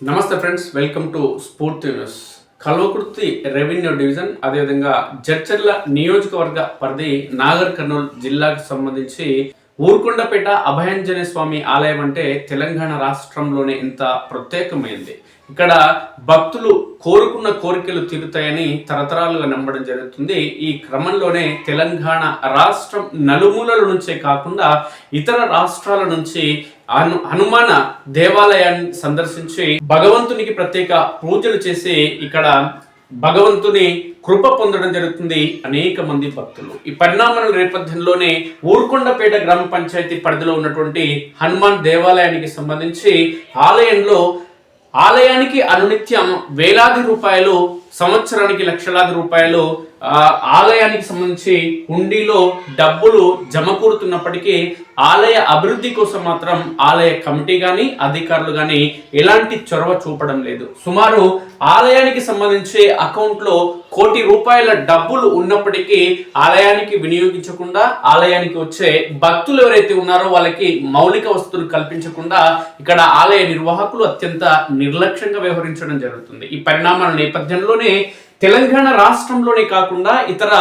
నమస్తే friends, welcome to స్ఫూర్తి news. Kalwakurthy revenue division అదేవిధంగా జడ్చర్ల నియోజకవర్గ పరిధి నాగర్ కర్నూలు జిల్లాకు సంబంధించి ఊరుకొండపేట అభయాంజనేయ స్వామి ఆలయం అంటే తెలంగాణ రాష్ట్రంలోనే ఇంత ప్రత్యేకమైంది. ఇక్కడ భక్తులు కోరుకున్న కోరికలు తీరుతాయని తరతరాలుగా నమ్మడం జరుగుతుంది. ఈ క్రమంలోనే తెలంగాణ రాష్ట్రం నలుమూలల నుంచే కాకుండా ఇతర రాష్ట్రాల నుంచి హనుమాన దేవాలయాన్ని సందర్శించి భగవంతునికి ప్రత్యేక పూజలు చేసి ఇక్కడ భగవంతుని కృప పొందడం జరుగుతుంది అనేక మంది భక్తులు. ఈ పరిణామాల నేపథ్యంలోనే ఊరుకొండపేట గ్రామ పంచాయతీ పరిధిలో ఉన్నటువంటి హనుమాన్ దేవాలయానికి సంబంధించి ఆలయానికి అనునిత్యం వేలాది రూపాయలు, సంవత్సరానికి లక్షలాది రూపాయలు ఆలయానికి సంబంధించి హుండీలో డబ్బులు జమకూరుతున్నప్పటికీ ఆలయ అభివృద్ధి కోసం మాత్రం ఆలయ కమిటీ కానీ అధికారులు కానీ ఎలాంటి చొరవ చూపడం లేదు. సుమారు ఆలయానికి సంబంధించి అకౌంట్లో ₹1,00,00,000 డబ్బులు ఉన్నప్పటికీ ఆలయానికి వినియోగించకుండా ఆలయానికి వచ్చే భక్తులు ఎవరైతే ఉన్నారో వాళ్ళకి మౌలిక వసతులు కల్పించకుండా ఇక్కడ ఆలయ నిర్వాహకులు అత్యంత నిర్లక్ష్యంగా వ్యవహరించడం జరుగుతుంది. ఈ పరిణామాల నేపథ్యంలోనే తెలంగాణ రాష్ట్రంలోనే కాకుండా ఇతర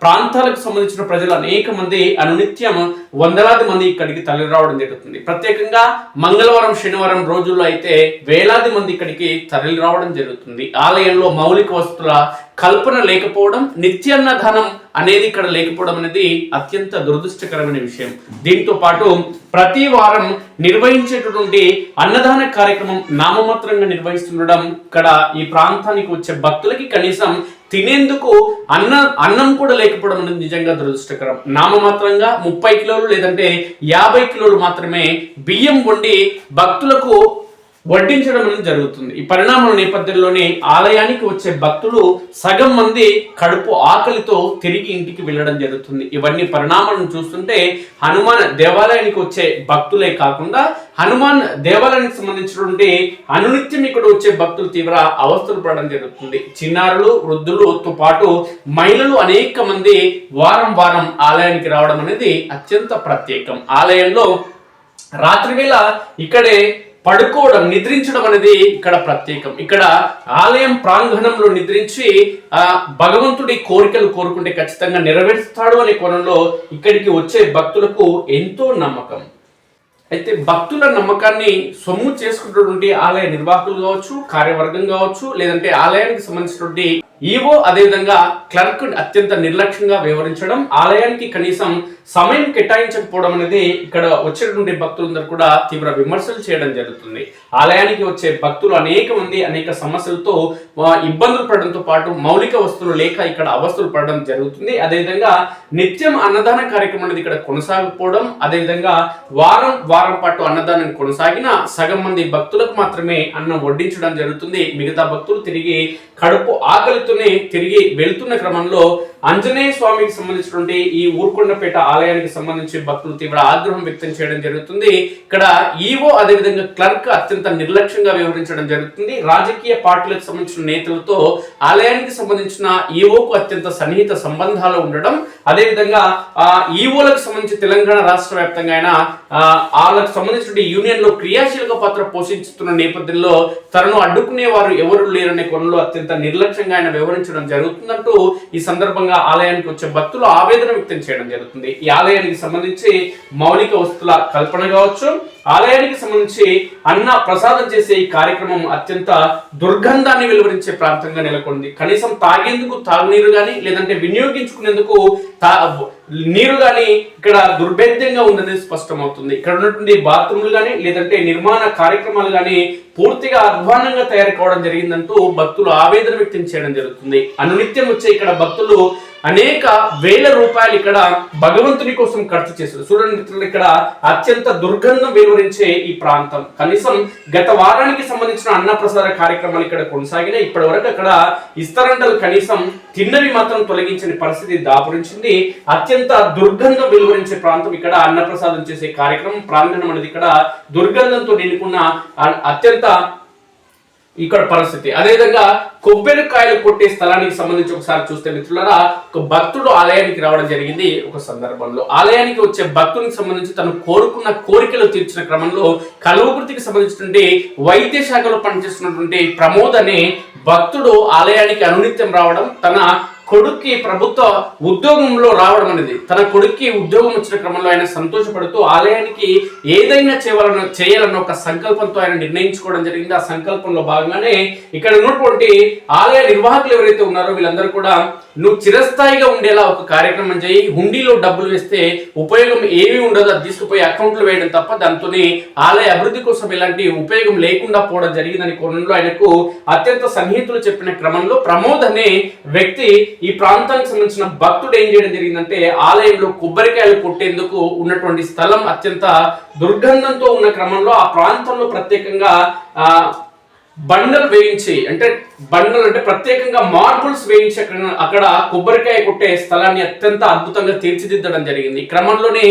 ప్రాంతాలకు సంబంధించిన ప్రజలు అనేక మంది అనునిత్యం వందలాది మంది ఇక్కడికి తరలి రావడం జరుగుతుంది. ప్రత్యేకంగా మంగళవారం, శనివారం రోజుల్లో అయితే వేలాది మంది ఇక్కడికి తరలి రావడం జరుగుతుంది. ఆలయంలో మౌలిక వసతుల కల్పన లేకపోవడం, నిత్యాన్నదానం అనేది ఇక్కడ లేకపోవడం అనేది అత్యంత దురదృష్టకరమైన విషయం. దీంతో పాటు ప్రతి వారం నిర్వహించేటటువంటి అన్నదాన కార్యక్రమం నామమాత్రంగా నిర్వహిస్తుండడం ఇక్కడ ఈ ప్రాంతానికి వచ్చే భక్తులకి కనీసం తినేందుకు అన్నం కూడా లేకపోవడం అనేది నిజంగా దురదృష్టకరం. నామమాత్రంగా 30 కిలోలు లేదంటే 50 కిలోలు మాత్రమే బియ్యం వండి భక్తులకు వడ్డించడం అనేది జరుగుతుంది. ఈ పరిణామాల నేపథ్యంలోనే ఆలయానికి వచ్చే భక్తులు సగం మంది కడుపు ఆకలితో తిరిగి ఇంటికి వెళ్ళడం jరుగుతుంది. ఇవన్నీ పరిణామాలను చూస్తుంటే హనుమాన్ దేవాలయానికి వచ్చే భక్తులే కాకుండా హనుమాన్ దేవాలయానికి సంబంధించినటువంటి అనునిత్యం ఇక్కడ వచ్చే భక్తులు తీవ్ర అవస్థలు పడడం జరుగుతుంది. చిన్నారులు, వృద్ధులతో పాటు మహిళలు అనేక మంది వారం ఆలయానికి రావడం అనేది అత్యంత ప్రత్యేకం. ఆలయంలో రాత్రివేళ ఇక్కడే పడుకోవడం, నిద్రించడం అనేది ఇక్కడ ప్రత్యేకం. ఇక్కడ ఆలయం ప్రాంగణంలో నిద్రించి భగవంతుడి కోరికలు కోరుకుంటే ఖచ్చితంగా నెరవేరుస్తాడు అనే కోణంలో ఇక్కడికి వచ్చే భక్తులకు ఎంతో నమ్మకం. అయితే భక్తుల నమ్మకాన్ని సొమ్ము చేసుకున్నటువంటి ఆలయ నిర్వాహకులు కావచ్చు, కార్యవర్గం కావచ్చు, లేదంటే ఆలయానికి సంబంధించినటువంటి ఈవో అదేవిధంగా క్లర్క్ అత్యంత నిర్లక్ష్యంగా వ్యవహరించడం, ఆలయానికి కనీసం సమయం కేటాయించకపోవడం అనేది ఇక్కడ వచ్చేటువంటి భక్తులందరూ కూడా తీవ్ర విమర్శలు చేయడం జరుగుతుంది. ఆలయానికి వచ్చే భక్తులు అనేక మంది అనేక సమస్యలతో ఇబ్బందులు పడడంతో పాటు మౌలిక వస్తువులు లేక ఇక్కడ అవస్థలు పడడం జరుగుతుంది. అదేవిధంగా నిత్యం అన్నదాన కార్యక్రమం అనేది ఇక్కడ కొనసాగకపోవడం, అదేవిధంగా వారం పాటు అన్నదానం కొనసాగిన సగం మంది భక్తులకు మాత్రమే అన్నం వడ్డించడం జరుగుతుంది. మిగతా భక్తులు తిరిగి కడుపు ఆకలితోనే తిరిగి వెళ్తున్న క్రమంలో ఆంజనేయ స్వామికి సంబంధించినటువంటి ఈ ఊరుకొండపేట ఆలయానికి సంబంధించి భక్తులు తీవ్ర ఆగ్రహం వ్యక్తం చేయడం జరుగుతుంది. ఇక్కడ ఈవో అదేవిధంగా క్లర్క్ అత్యంత నిర్లక్ష్యంగా వ్యవహరించడం జరుగుతుంది. రాజకీయ పార్టీలకు సంబంధించిన నేతలతో ఆలయానికి సంబంధించిన ఈవోకు అత్యంత సన్నిహిత సంబంధాలు ఉండడం, అదేవిధంగా ఈవోలకు సంబంధించి తెలంగాణ రాష్ట్ర వ్యాప్తంగా అయినా వాళ్ళకు సంబంధించిన యూనియన్ లో క్రియాశీలక పాత్ర పోషించుతున్న నేపథ్యంలో తనను అడ్డుకునే వారు ఎవరు లేరనే కోణంలో అత్యంత నిర్లక్ష్యంగా ఆయన వ్యవహరించడం జరుగుతుందంటూ ఈ సందర్భంగా ఆలయానికి వచ్చే భక్తులు ఆవేదన వ్యక్తం చేయడం జరుగుతుంది. ఈ ఆలయానికి సంబంధించి మౌలిక వస్తువుల కల్పన కావచ్చు, ఆలయానికి సంబంధించి అన్న ప్రసాదం చేసే ఈ కార్యక్రమం అత్యంత దుర్గంధాన్ని వెలువరించే ప్రాంతంగా నెలకొంది. కనీసం తాగేందుకు తాగునీరు కానీ లేదంటే వినియోగించుకునేందుకు నీరు కానీ ఇక్కడ దుర్భేద్యంగా ఉందనేది స్పష్టమవుతుంది. ఇక్కడ ఉన్నటువంటి బాత్రూమ్లు కానీ లేదంటే నిర్మాణ కార్యక్రమాలు కానీ పూర్తిగా అధ్వానంగా తయారు కావడం జరిగిందంటూ భక్తులు ఆవేదన వ్యక్తం చేయడం జరుగుతుంది. అనునిత్యం వచ్చే ఇక్కడ భక్తులు అనేక వేల రూపాయలు ఇక్కడ భగవంతుని కోసం ఖర్చు చేశారు. చూడండి మిత్రులు, ఇక్కడ అత్యంత దుర్గంధం వెలువరించే ఈ ప్రాంతం. కనీసం గత వారానికి సంబంధించిన అన్నప్రసాద కార్యక్రమాలు ఇక్కడ కొనసాగిన ఇప్పటి వరకు అక్కడ ఇస్తరండలు కనీసం తిన్నవి మాత్రం తొలగించని పరిస్థితి దాపురించింది. అత్యంత దుర్గంధం వెలువరించే ప్రాంతం ఇక్కడ అన్నప్రసాదం చేసే కార్యక్రమం ప్రాంగణం అనేది ఇక్కడ దుర్గంధంతో నిండుకున్న అత్యంత ఇక్కడ పరిస్థితి. అదేవిధంగా కొబ్బరికాయలు కొట్టే స్థలానికి సంబంధించి ఒకసారి చూస్తే మిత్రులారా, ఒక భక్తుడు ఆలయానికి రావడం జరిగింది. ఒక సందర్భంలో ఆలయానికి వచ్చే భక్తునికి సంబంధించి తను కోరుకున్న కోరికలు తీర్చిన క్రమంలో కలువకృతికి సంబంధించినటువంటి వైద్య శాఖలో పనిచేస్తున్నటువంటి ప్రమోద్ అనే భక్తుడు ఆలయానికి అనునిత్యం రావడం, తన కొడుక్కి ప్రభుత్వ ఉద్యోగంలో రావడం అనేది, తన కొడుక్కి ఉద్యోగం వచ్చిన క్రమంలో ఆయన సంతోషపడుతూ ఆలయానికి ఏదైనా చేయాలన్న ఒక సంకల్పంతో ఆయన నిర్ణయించుకోవడం జరిగింది. ఆ సంకల్పంలో భాగంగానే ఇక్కడ ఉన్నటువంటి ఆలయ నిర్వాహకులు ఎవరైతే ఉన్నారో వీళ్ళందరూ కూడా, నువ్వు చిరస్థాయిగా ఉండేలా ఒక కార్యక్రమం చేయి, హుండీలో డబ్బులు వేస్తే ఉపయోగం ఏమీ ఉండదు, అది తీసుకుపోయి అకౌంట్లో వేయడం తప్ప దాంతోనే ఆలయ అభివృద్ధి కోసం ఎలాంటి ఉపయోగం లేకుండా పోవడం జరిగిందని కోణంలో ఆయనకు అత్యంత సన్నిహితులు చెప్పిన క్రమంలో ప్రమోద్ అనే వ్యక్తి, ఈ ప్రాంతానికి సంబంధించిన భక్తుడు ఏం చేయడం జరిగిందంటే, ఆలయంలో కొబ్బరికాయలు కొట్టేందుకు ఉన్నటువంటి స్థలం అత్యంత దుర్గంధంతో ఉన్న క్రమంలో ఆ ప్రాంతంలో ప్రత్యేకంగా బండలు వేయించి, అంటే బండలు అంటే ప్రత్యేకంగా మార్బుల్స్ వేయించి అక్కడ కొబ్బరికాయ కొట్టే స్థలాన్ని అత్యంత అద్భుతంగా తీర్చిదిద్దడం జరిగింది. ఈ క్రమంలోనే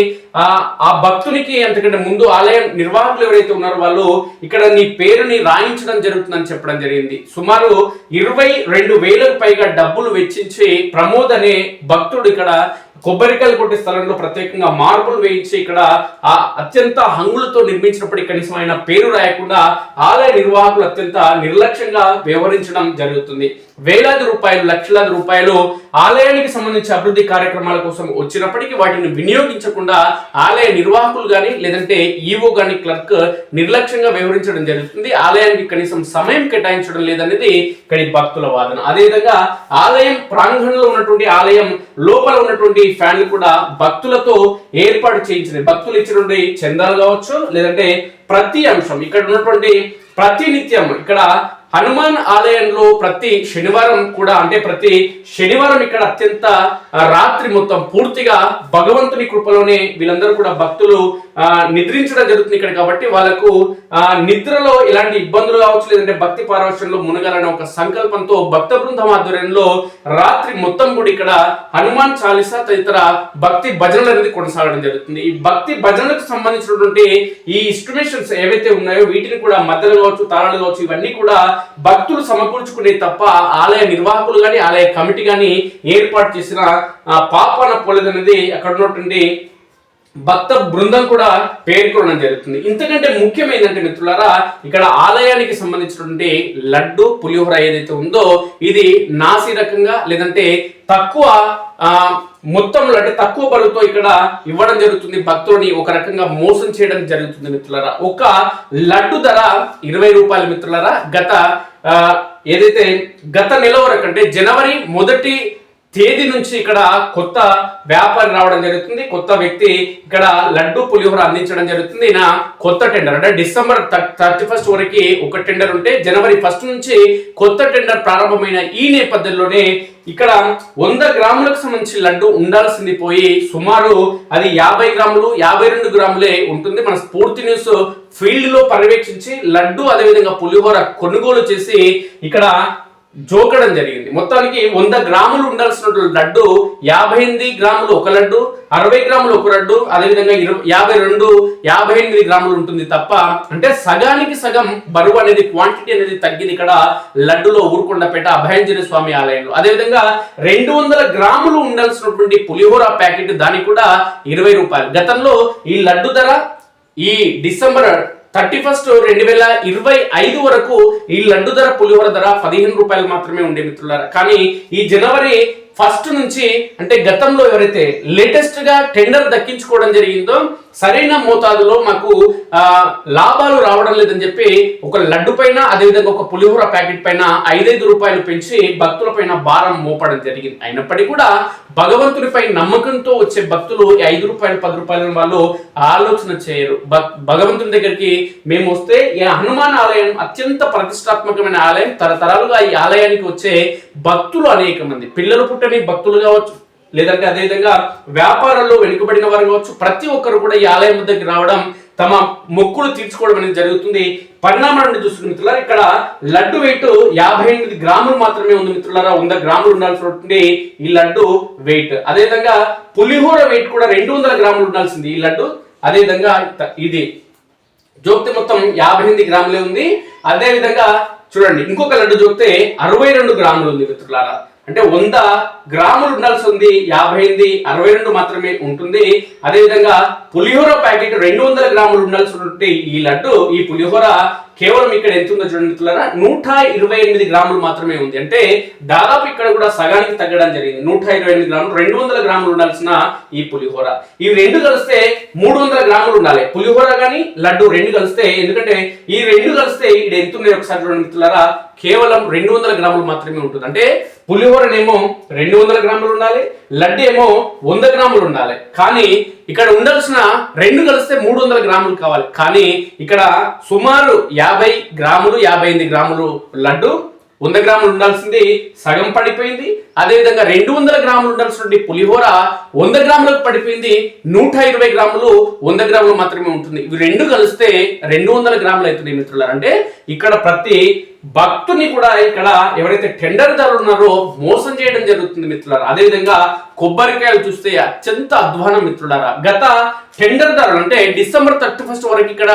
ఆ భక్తునికి అంతకంటే ముందు ఆలయం నిర్వాహకులు ఎవరైతే ఉన్నారో వాళ్ళు ఇక్కడ నీ పేరుని రాయించడం జరుగుతుందని చెప్పడం జరిగింది. సుమారు 22,000కు పైగా డబ్బులు వెచ్చించి ప్రమోద్ అనే భక్తుడు ఇక్కడ కొబ్బరికాయలు కొట్టే స్థలంలో ప్రత్యేకంగా మార్బుల్ వేయించి ఇక్కడ ఆ అత్యంత హంగులతో నిర్మించినప్పటికీ కనీసం ఆయన పేరు రాయకుండా ఆలయ నిర్వాహకులు అత్యంత నిర్లక్ష్యంగా వ్యవహరించడం జరుగుతుంది. వేలాది రూపాయలు, లక్షలాది రూపాయలు ఆలయానికి సంబంధించి అభివృద్ధి కార్యక్రమాల కోసం వచ్చినప్పటికీ వాటిని వినియోగించకుండా ఆలయ నిర్వాహకులు కానీ లేదంటే ఈవో కానీ క్లర్క్ నిర్లక్ష్యంగా వ్యవహరించడం జరుగుతుంది. ఆలయానికి కనీసం సమయం కేటాయించడం లేదనేది ఇక్కడి భక్తుల వాదన. అదేవిధంగా ఆలయం ప్రాంగణంలో ఉన్నటువంటి ఆలయం లోపల ఉన్నటువంటి ఫ్యాన్లు కూడా భక్తులతో ఏర్పాటు చేయించినవి. భక్తులు ఇచ్చినటువంటి చందాలు కావచ్చు, లేదంటే ప్రతి అంశం ఇక్కడ ఉన్నటువంటి ప్రతినిత్యం ఇక్కడ హనుమాన్ ఆలయంలో ప్రతి శనివారం కూడా, అంటే ప్రతి శనివారం ఇక్కడ అత్యంత రాత్రి మొత్తం పూర్తిగా భగవంతుని కృపలోనే వీళ్ళందరూ కూడా భక్తులు నిద్రించడం జరుగుతుంది ఇక్కడ. కాబట్టి వాళ్ళకు నిద్రలో ఎలాంటి ఇబ్బందులు కావచ్చు, లేదంటే భక్తి పారవశ్యంలో మునగాలనే ఒక సంకల్పంతో భక్త బృందం ఆధ్వర్యంలో రాత్రి మొత్తం కూడా ఇక్కడ హనుమాన్ చాలీసా తదితర భక్తి భజనలు అనేది కొనసాగడం జరుగుతుంది. ఈ భక్తి భజనలకు సంబంధించినటువంటి ఈ ఇన్స్ట్రుమెంట్స్ ఏవైతే ఉన్నాయో వీటిని కూడా మద్దలు కావచ్చు, తాళాలు కావచ్చు, ఇవన్నీ కూడా భక్తులు సమకూర్చుకునే తప్ప ఆలయ నిర్వాహకులు కానీ ఆలయ కమిటీ కానీ ఏర్పాటు చేసిన పాపాన పోలేదనేది అక్కడ ఉన్నటువంటి భక్త బృందం కూడా పేర్కొనడం జరుగుతుంది. ఇంతకంటే ముఖ్యమైనదంటే మిత్రులారా, ఇక్కడ ఆలయానికి సంబంధించినటువంటి లడ్డు పులిహోర ఏదైతే ఉందో ఇది నాసి రకంగా లేదంటే తక్కువ మొత్తంలో, అంటే తక్కువ బరువుతో ఇక్కడ ఇవ్వడం జరుగుతుంది. భక్తులని ఒక రకంగా మోసం చేయడం జరుగుతుంది మిత్రులారా. ఒక లడ్డు ధర 20 రూపాయలు మిత్రులారా. గత నెల వరకు అంటే జనవరి 1వ తేదీ నుంచి ఇక్కడ కొత్త వ్యాపారి రావడం జరుగుతుంది. కొత్త వ్యక్తి ఇక్కడ లడ్డు పులిహోర అందించడం జరుగుతుంది. ఈయన కొత్త టెండర్, అంటే డిసెంబర్ 31 వరకు ఒక టెండర్ ఉంటే జనవరి 1 నుంచి కొత్త టెండర్ ప్రారంభమైన ఈ నేపథ్యంలోనే ఇక్కడ 100 గ్రాములకు సంబంధించి లడ్డు ఉండాల్సింది పోయి సుమారు అది 50 గ్రాములు 52 గ్రాములే ఉంటుంది. మన స్ఫూర్తి న్యూస్ ఫీల్డ్ లో పర్యవేక్షించి లడ్డు అదేవిధంగా పులిహోర కొనుగోలు చేసి ఇక్కడ జోకడం జరిగింది. మొత్తానికి 100 గ్రాములు ఉండాల్సిన లడ్డు 58 గ్రాములు ఒక లడ్డు, 60 గ్రాములు ఒక లడ్డు, అదేవిధంగా 58 గ్రాములు ఉంటుంది తప్ప, అంటే సగానికి సగం బరువు అనేది, క్వాంటిటీ అనేది తగ్గింది ఇక్కడ లడ్డులో ఊరుకొండపేట అభయాంజనేయ స్వామి ఆలయంలో. అదేవిధంగా 200 గ్రాములు ఉండాల్సినటువంటి పులిహోర ప్యాకెట్ దానికి కూడా 20 రూపాయలు. గతంలో ఈ లడ్డు ధర ఈ డిసెంబర్ 31, 2025 వరకు ఈ లడ్డు ధర పులిహోర ధర 15 రూపాయలు మాత్రమే ఉండే మిత్రులారా. కానీ ఈ జనవరి 1 నుంచి, అంటే గతంలో ఎవరైతే లేటెస్ట్ గా టెండర్ దక్కించుకోవడం జరిగిందో సరైన మోతాదులో మాకు లాభాలు రావడం లేదని చెప్పి ఒక లడ్డు పైన అదేవిధంగా ఒక పులిహోర ప్యాకెట్ పైన 5 రూపాయలు పెంచి భక్తుల పైన భారం మోపడం జరిగింది. అయినప్పటికీ కూడా భగవంతునిపై నమ్మకంతో వచ్చే భక్తులు 5 రూపాయలు 10 రూపాయలను వాళ్ళు ఆలోచన చేయరు. భగవంతుని దగ్గరికి మేము వస్తే ఈ హనుమాన్ ఆలయం అత్యంత ప్రతిష్టాత్మకమైన ఆలయం. తరతరాలుగా ఈ ఆలయానికి వచ్చే భక్తులు అనేక మంది, పిల్లలు పుట్టని భక్తులు కావచ్చు, లేదంటే అదేవిధంగా వ్యాపారంలో వెనుకబడిన వారు కావచ్చు, ప్రతి ఒక్కరు కూడా ఈ ఆలయం వద్దకు రావడం, తమ మొక్కులు తీర్చుకోవడం అనేది జరుగుతుంది. పరిణామాన్ని చూసుకున్న మిత్రులారా, ఇక్కడ లడ్డు వెయిట్ 58 గ్రాములు మాత్రమే ఉంది మిత్రులారా. 100 గ్రాములు ఉండాల్సినటువంటి ఈ లడ్డు వెయిట్. అదేవిధంగా పులిహోర వెయిట్ కూడా 200 గ్రాములు ఉండాల్సింది ఈ లడ్డు. అదేవిధంగా ఇది జోక్తి మొత్తం 58 గ్రాములే ఉంది. అదేవిధంగా చూడండి ఇంకొక లడ్డు చూస్తే 62 గ్రాములు ఉంది మిత్రులారా. అంటే 100 గ్రాములు ఉండాల్సి ఉంది, 50 62 మాత్రమే ఉంటుంది. అదేవిధంగా పులిహోర ప్యాకెట్ 200 గ్రాములు ఉండాల్సి ఈ లడ్డు, ఈ పులిహోర కేవలం ఇక్కడ ఎంత ఉందో చూడండి మిత్రులారా, 128 గ్రాములు మాత్రమే ఉంది. అంటే దాదాపు ఇక్కడ కూడా సగానికి తగ్గడం జరిగింది. 128 గ్రాములు, 200 గ్రాములు ఉండాల్సిన ఈ పులిహోర, ఇవి రెండు కలిస్తే 300 గ్రాములు ఉండాలి. పులిహోర కానీ లడ్డు రెండు కలిస్తే, ఎందుకంటే ఈ రెండు కలిస్తే ఇది ఎంత ఉన్నాయి ఒకసారి చూడండి మిత్రులారా, కేవలం 200 గ్రాములు మాత్రమే ఉంటుంది. అంటే పులిహోరనేమో 200 గ్రాములు ఉండాలి, లడ్డు ఏమో 100 గ్రాములు ఉండాలి. కానీ ఇక్కడ ఉండాల్సిన రెండు కలిస్తే 300 గ్రాములు కావాలి. కానీ ఇక్కడ సుమారు 50 గ్రాములు 58 గ్రాములు లడ్డు, 100 గ్రాములు ఉండాల్సింది సగం పడిపోయింది. అదేవిధంగా 200 గ్రాములు ఉండాల్సిన పులిహోర 100 గ్రాములకు పడిపోయింది. 120 గ్రాములు 100 గ్రాములు మాత్రమే ఉంటుంది. ఇవి రెండు కలిస్తే 200 గ్రాములు అవుతుంది మిత్రులారా. అంటే ఇక్కడ ప్రతి భక్తుని కూడా ఇక్కడ ఎవరైతే టెండర్దారులు ఉన్నారో మోసం చేయడం జరుగుతుంది మిత్రులారా. అదేవిధంగా కొబ్బరికాయలు చూస్తే అత్యంత అధ్వానం మిత్రులారా. గత టెండర్దారులు అంటే డిసెంబర్ 31 వరకు ఇక్కడ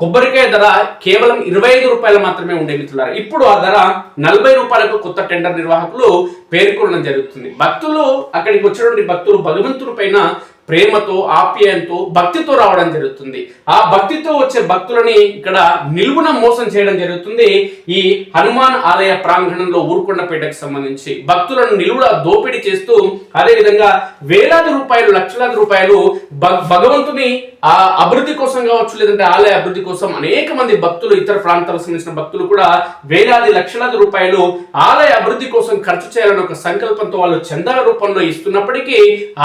కొబ్బరికాయ ధర కేవలం 25 రూపాయలు మాత్రమే ఉండే మిత్రులారా. ఇప్పుడు ఆ ధర 40 రూపాయలకు కొత్త టెండర్ నిర్వాహకులు పేర్కొనడం జరుగుతుంది. భక్తులు అక్కడికి వచ్చినటువంటి భక్తులు భగవంతుడి పైన ప్రేమతో, ఆప్యాయంతో, భక్తితో రావడం జరుగుతుంది. ఆ భక్తితో వచ్చే భక్తులని ఇక్కడ నిలువున మోసం చేయడం జరుగుతుంది. ఈ హనుమాన్ ఆలయ ప్రాంగణంలో ఊరుకొండపేటకు సంబంధించి భక్తులను నిలువున దోపిడీ చేస్తూ, అదేవిధంగా వేలాది రూపాయలు, లక్షలాది రూపాయలు భగవంతుని ఆ అభివృద్ధి కోసం కావచ్చు, లేదంటే ఆలయ అభివృద్ధి కోసం అనేక మంది భక్తులు, ఇతర ప్రాంతాలకు సంబంధించిన భక్తులు కూడా వేలాది లక్షలాది రూపాయలు ఆలయ అభివృద్ధి కోసం ఖర్చు చేయాలని ఒక సంకల్పంతో వాళ్ళు చందాల రూపంలో ఇస్తున్నప్పటికీ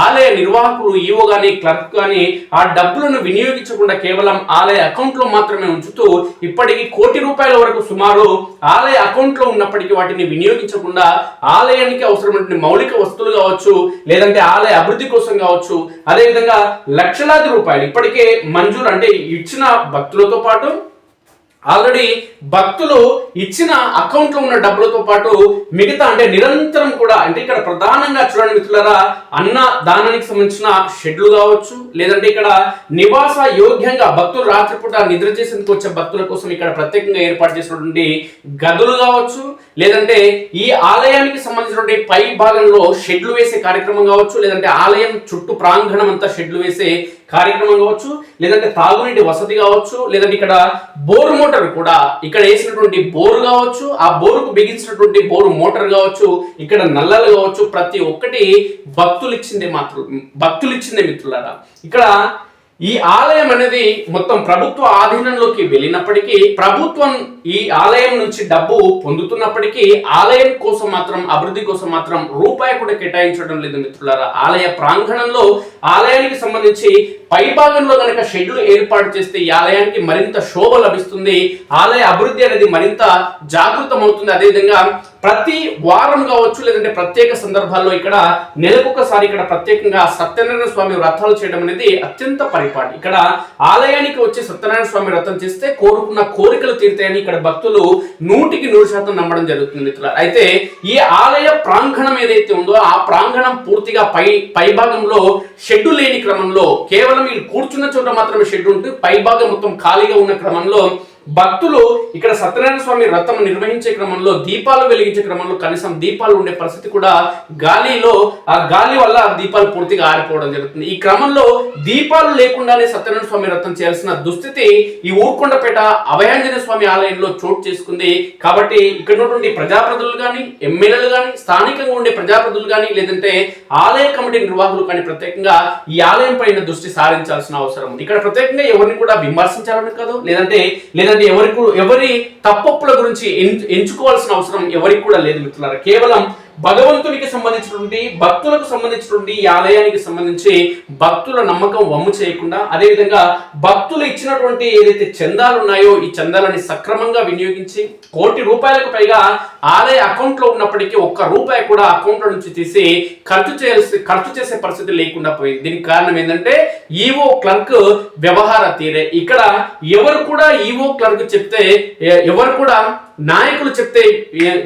ఆలయ నిర్వాహకులు, ఈవో గాని, క్లర్క్ గాని ఆ డబ్బులను వినియోగించకుండా కేవలం ఆలయ అకౌంట్ లో మాత్రమే ఉంచుతూ ఇప్పటికి ₹1,00,00,000 వరకు సుమారు ఆలయ అకౌంట్ లో ఉన్నప్పటికీ వాటిని వినియోగించకుండా ఆలయానికి అవసరమైన మౌలిక వస్తువులు కావచ్చు, లేదంటే ఆలయ అభివృద్ధి కోసం కావచ్చు, అదేవిధంగా లక్షలాది రూపాయలు ఇప్పటికే మంజూరు అంటే ఇచ్చిన భక్తులతో పాటు ఆల్రెడీ భక్తులు ఇచ్చిన అకౌంట్ లో ఉన్న డబ్బులతో పాటు మిగతా అంటే నిరంతరం కూడా అంటే ఇక్కడ ప్రధానంగా చూడండి మిత్రులారా, అన్న దానానికి సంబంధించిన షెడ్లు కావచ్చు, లేదంటే ఇక్కడ నివాస యోగ్యంగా భక్తులు రాత్రిపూట నిద్ర చేసేందుకు వచ్చే భక్తుల కోసం ఇక్కడ ప్రత్యేకంగా ఏర్పాటు చేసినటువంటి గదులు కావచ్చు, లేదంటే ఈ ఆలయానికి సంబంధించినటువంటి పై భాగంలో షెడ్లు వేసే కార్యక్రమం కావచ్చు, లేదంటే ఆలయం చుట్టూ ప్రాంగణం అంతా షెడ్లు వేసే కార్యక్రమం కావచ్చు, లేదంటే తాగునీటి వసతి కావచ్చు, లేదంటే ఇక్కడ బోరు మోటార్ కూడా ఇక్కడ వేసినటువంటి బోరు కావచ్చు, ఆ బోరుకు బిగించినటువంటి బోరు మోటార్ కావచ్చు, ఇక్కడ నల్లలు కావచ్చు, ప్రతి ఒక్కటి భక్తులు ఇచ్చిందే మిత్రులారా. ఇక్కడ ఈ ఆలయం అనేది మొత్తం ప్రభుత్వ ఆధీనంలోకి వెళ్ళినప్పటికీ, ప్రభుత్వం ఈ ఆలయం నుంచి డబ్బు పొందుతున్నప్పటికీ ఆలయం కోసం మాత్రం, అభివృద్ధి కోసం మాత్రం రూపాయి కూడా కేటాయించడం లేదు మిత్రులారా. ఆలయ ప్రాంగణంలో ఆలయానికి సంబంధించి పై భాగంలో కనుక షెడ్యూల్ ఏర్పాటు చేస్తే ఈ ఆలయానికి మరింత శోభ లభిస్తుంది, ఆలయ అభివృద్ధి అనేది మరింత జాగృతం అవుతుంది. అదేవిధంగా ప్రతి వారం కావచ్చు, లేదంటే ప్రత్యేక సందర్భాల్లో ఇక్కడ నెలకొకసారి ఇక్కడ ప్రత్యేకంగా సత్యనారాయణ స్వామి వ్రతాలు చేయడం అనేది అత్యంత పరిపాటి. ఇక్కడ ఆలయానికి వచ్చి సత్యనారాయణ స్వామి వ్రతం చేస్తే కోరుకున్న కోరికలు తీరుతాయని ఇక్కడ భక్తులు 100% నమ్మడం జరుగుతుంది మిత్రులారా. అయితే ఈ ఆలయ ప్రాంగణం ఏదైతే ఉందో ఆ ప్రాంగణం పూర్తిగా పై భాగంలో షెడ్డు లేని క్రమంలో, కేవలం వీళ్ళు కూర్చున్న చోట మాత్రమే షెడ్ ఉంటూ పై భాగం మొత్తం ఖాళీగా ఉన్న క్రమంలో భక్తులు ఇక్కడ సత్యనారాయణ స్వామి వ్రతం నిర్వహించే క్రమంలో, దీపాలు వెలిగించే క్రమంలో కనీసం దీపాలు ఉండే పరిస్థితి కూడా గాలిలో, ఆ గాలి వల్ల దీపాలు పూర్తిగా ఆరిపోవడం జరుగుతుంది. ఈ క్రమంలో దీపాలు లేకుండానే సత్యనారాయణ స్వామి వ్రతం చేయాల్సిన దుస్థితి ఈ ఊరుకొండపేట అభయాంజనేయ స్వామి ఆలయంలో చోటు చేసుకుంది. కాబట్టి ఇక్కడ ఉన్నటువంటి ప్రజాప్రతినిధులు కానీ, ఎమ్మెల్యేలు కానీ, స్థానికంగా ఉండే ప్రజాప్రతినిధులు కానీ, లేదంటే ఆలయ కమిటీ నిర్వాహకులు కానీ ప్రత్యేకంగా ఈ ఆలయం పైన దృష్టి సారించాల్సిన అవసరం ఉంది. ఇక్కడ ప్రత్యేకంగా ఎవరిని కూడా విమర్శించాలని కాదు, లేదంటే ఎవరి తప్పొప్పుల గురించి ఎంచుకోవాల్సిన అవసరం ఎవరికి కూడా లేదు మిత్రులారా. కేవలం భగవంతునికి సంబంధించినటువంటి, భక్తులకు సంబంధించినటువంటి ఈ ఆలయానికి సంబంధించి భక్తుల నమ్మకం వమ్ము చేయకుండా, అదేవిధంగా భక్తులు ఇచ్చినటువంటి ఏదైతే చందాలు ఉన్నాయో ఈ చందాలని సక్రమంగా వినియోగించి ₹1,00,00,000 పైగా ఆలయ అకౌంట్ లో ఉన్నప్పటికీ ₹1 కూడా అకౌంట్ లో నుంచి తీసి ఖర్చు చేసే పరిస్థితి లేకుండా పోయింది. దీనికి కారణం ఏంటంటే ఈవో క్లర్క్ వ్యవహార తీరే. ఇక్కడ ఎవరు కూడా ఈవో క్లర్క్ చెప్తే ఎవరు కూడా నాయకులు చెప్తే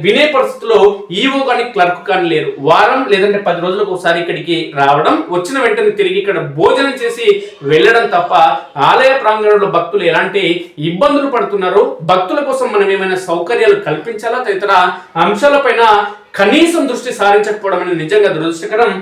వినే పరిస్థితిలో ఈవో కానీ క్లర్క్ కానీ లేరు. వారం లేదంటే 10 రోజులకు ఒకసారి ఇక్కడికి రావడం, వచ్చిన వెంటనే తిరిగి ఇక్కడ భోజనం చేసి వెళ్ళడం తప్ప ఆలయ ప్రాంగణంలో భక్తులు ఎలాంటి ఇబ్బందులు పడుతున్నారు, భక్తుల కోసం మనం ఏమైనా సౌకర్యాలు కల్పించాలా తదితర అంశాలపైన కనీసం దృష్టి సారించకపోవడం అనేది నిజంగా దురదృష్టకరం.